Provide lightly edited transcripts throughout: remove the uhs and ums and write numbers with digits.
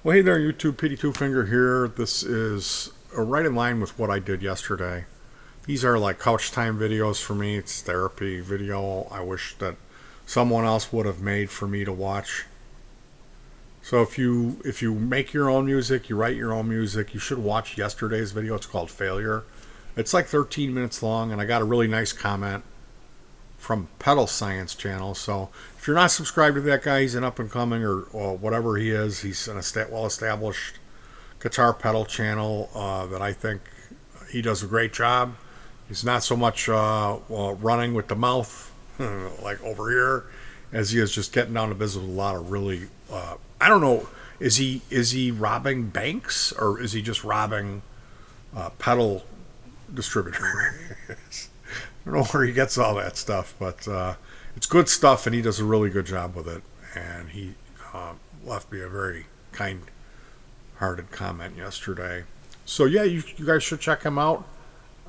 Well, hey there, YouTube. Petey Two Finger here. This is right in line with what I did yesterday. These are like couch time videos for me. It's therapy video. I wish that someone else would have made for me to watch. So if you make your own music, you write your own music, you should watch yesterday's video. It's called Failure. It's like 13 minutes long, and I got a really nice comment from Pedal Science channel. So if you're not subscribed to that guy, he's an up and coming or whatever he is. He's an well established guitar pedal channel that I think he does a great job. He's not so much running with the mouth like over here as he is just getting down to business with a lot of really I don't know, is he robbing banks or is he just robbing pedal distributors? I don't know where he gets all that stuff, but it's good stuff, and he does a really good job with it. And he left me a very kind-hearted comment yesterday. So yeah, you guys should check him out.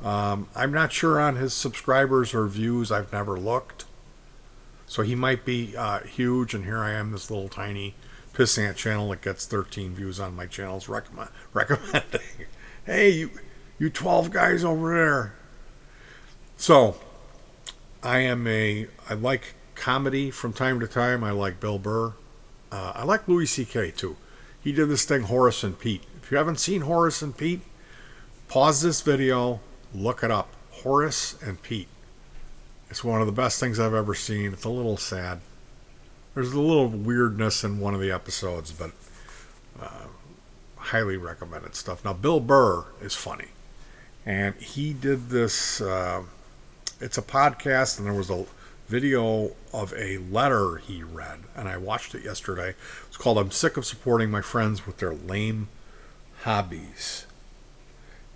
I'm not sure on his subscribers or views. I've never looked. So he might be huge, and here I am, this little tiny pissant channel that gets 13 views on my channels recommending. Hey, you 12 guys over there. So, I like comedy from time to time. I like Bill Burr. I like Louis C.K. too. He did this thing, Horace and Pete. If you haven't seen Horace and Pete, pause this video, look it up. Horace and Pete. It's one of the best things I've ever seen. It's a little sad. There's a little weirdness in one of the episodes, but highly recommended stuff. Now, Bill Burr is funny. And he did this... it's a podcast, and there was a video of a letter he read, and I watched it yesterday. It's called "I'm Sick of Supporting My Friends with Their Lame Hobbies."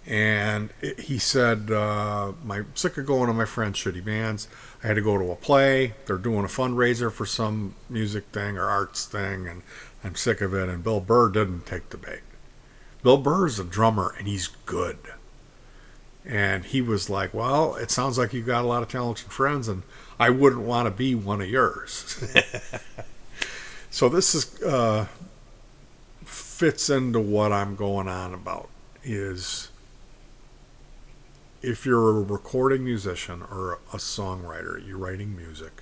And he said, I'm sick of going to my friends' shitty bands. I had to go to a play. They're doing a fundraiser for some music thing or arts thing, and I'm sick of it. And Bill Burr didn't take the bait. Bill Burr is a drummer, and he's good. And he was like, well, it sounds like you got a lot of talented friends, and I wouldn't want to be one of yours. So this is fits into what I'm going on about, is if you're a recording musician or a songwriter, you're writing music,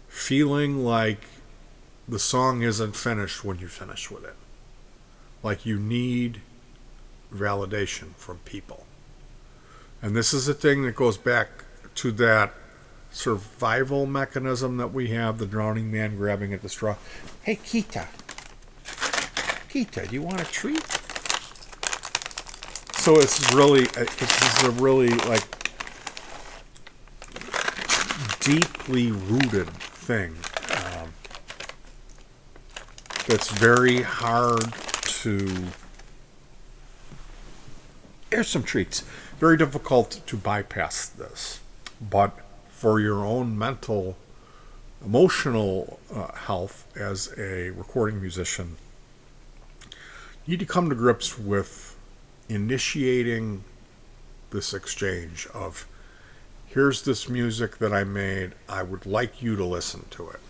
feeling like the song isn't finished when you finish with it. Like you need validation from people. And this is a thing that goes back to that survival mechanism that we have, the drowning man grabbing at the straw. Hey, Kita, do you want a treat? So it's a really like deeply rooted thing that's very hard to... Here's some treats. Very difficult to bypass this. But for your own mental, emotional health as a recording musician, you need to come to grips with initiating this exchange of, here's this music that I made, I would like you to listen to it.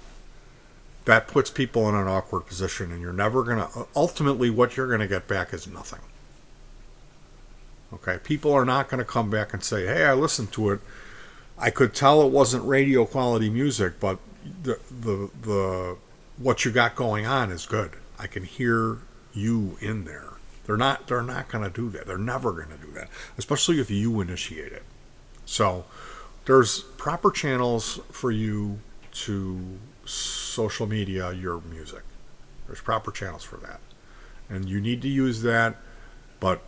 That puts people in an awkward position, and you're never going to... Ultimately, what you're going to get back is nothing. Okay, people are not going to come back and say, hey, I listened to it. I could tell it wasn't radio quality music, but the what you got going on is good. I can hear you in there. They're not going to do that. They're never going to do that, especially if you initiate it. So there's proper channels for you to social media your music. There's proper channels for that. And you need to use that, but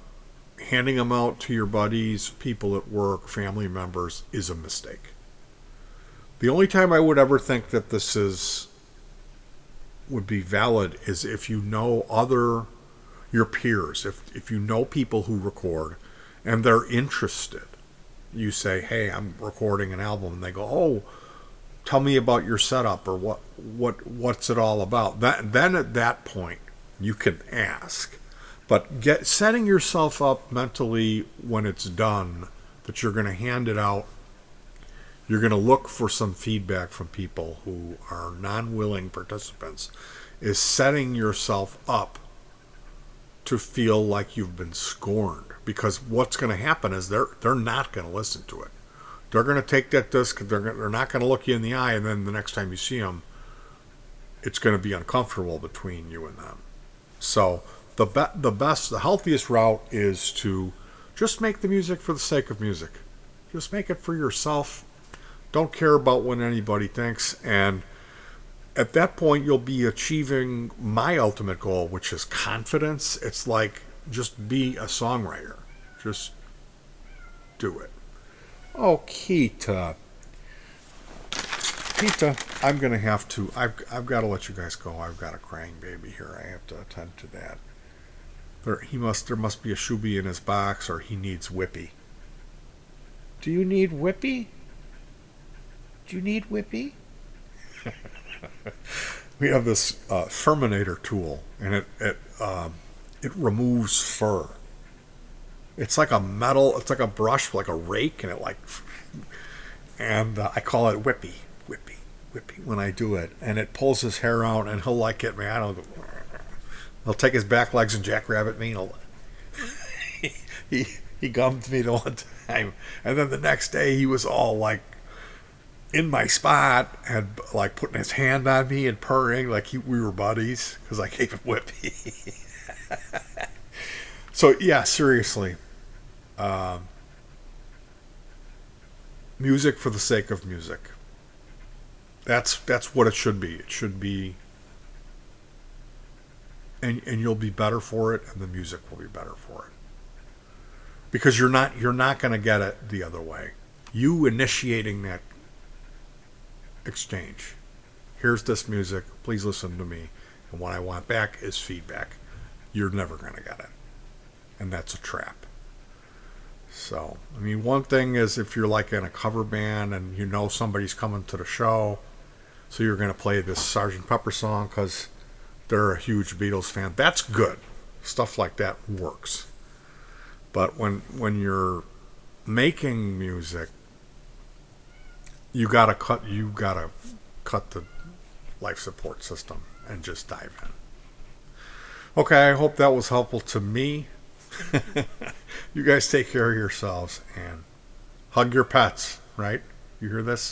handing them out to your buddies, people at work, family members is a mistake. The only time I would ever think that this would be valid is if you know your peers, if you know people who record and they're interested. You say, hey, I'm recording an album, and they go, oh, tell me about your setup, or what's it all about. Then at that point you can ask. But setting yourself up mentally when it's done, that you're going to hand it out, you're going to look for some feedback from people who are non-willing participants is setting yourself up to feel like you've been scorned. Because what's going to happen is they're not going to listen to it. They're going to take that disc, they're not going to look you in the eye, and then the next time you see them, it's going to be uncomfortable between you and them. So the healthiest route is to just make the music for the sake of music. Just make it for yourself. Don't care about what anybody thinks. And at that point, you'll be achieving my ultimate goal, which is confidence. It's like, just be a songwriter. Just do it. Oh, Keita. Keita, I'm going to have to, I've got to let you guys go. I've got a crying baby here. I have to attend to that. There must be a shoebie in his box, or he needs Whippy. Do you need Whippy? Do you need Whippy? We have this Furminator tool, and it removes fur. It's like a metal. It's like a brush, like a rake, and I call it Whippy when I do it, and it pulls his hair out, and he'll like get me. He'll take his back legs and jackrabbit me. And he gummed me the one time, and then the next day he was all like in my spot and like putting his hand on me and purring like we were buddies because I gave him Whippy. So yeah, seriously, music for the sake of music. That's what it should be. It should be, and you'll be better for it, and the music will be better for it. Because you're not going to get it the other way. You initiating that exchange. Here's this music. Please listen to me. And what I want back is feedback. You're never going to get it. And that's a trap. So, I mean, one thing is if you're like in a cover band and you know somebody's coming to the show, so you're going to play this Sgt. Pepper song because they're a huge Beatles fan. That's good. Stuff like that works. But when you're making music, you gotta cut the life support system and just dive in. Okay, I hope that was helpful to me. You guys take care of yourselves and hug your pets, right? You hear this?